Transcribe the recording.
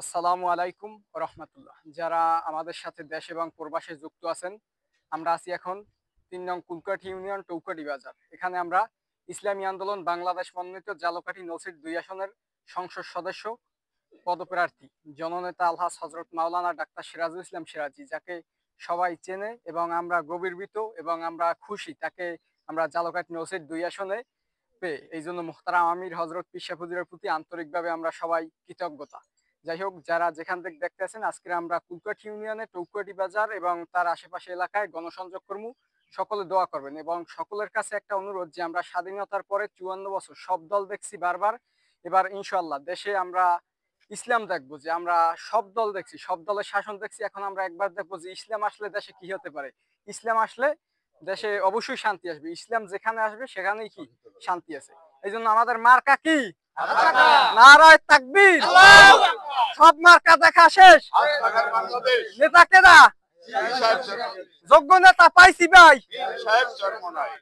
আসসালামু আলাইকুম রহমতুল্লাহ। যারা আমাদের সাথে দেশ এবং প্রবাসে যুক্ত আছেন, আমরা আছি এখন ৩ নং কুলকাঠি ইউনিয়ন টৌকাটি বাজার। এখানে আমরা ইসলামী আন্দোলন বাংলাদেশ মনোনীত জালকাঠি নসির ২ আসনের সংসদ সদস্য পদপ্রার্থী জননেতা আলহাজ হজরত মাওলানা ডাক্তার সিরাজুল ইসলাম সিরাজি, যাকে সবাই চেনে এবং আমরা গভীরভীত এবং আমরা খুশি তাকে আমরা জালকাঠি নসির ২ আসনে পেয়ে। এই জন্য মুহতারাম আমির হজরত পিসা হুজুরের প্রতি আন্তরিকভাবে আমরা সবাই কৃতজ্ঞতা। যাই হোক, যারা যেখান থেকে দেখতেছেন, আজকে আমরা কুলকাঠি ইউনিয়নে টৌকাটি বাজার এবং তার আশেপাশে এলাকায় গণসংযোগ কর্মী সকলে দোয়া করবেন এবং সকলের কাছে একটা অনুরোধ যে আমরা স্বাধীনতার পরে ৫৪ বছর সব দল দেখছি বারবার, এবার ইনশাল্লাহ দেশে আমরা ইসলাম দেখবো। যে আমরা সব দল দেখছি, সব দলের শাসন দেখছি, এখন আমরা একবার দেখবো যে ইসলাম আসলে দেশে কি হতে পারে। ইসলাম আসলে দেশে অবশ্যই শান্তি আসবে। ইসলাম যেখানে আসবে সেখানেই কি শান্তি আছে। এই জন্য আমাদের মার্কা কি? নারায়ে তাকবীর। সব মার্কা দেখা শেষ, নেতা কেডা? যোগ্য নেতা পাইছি ভাই।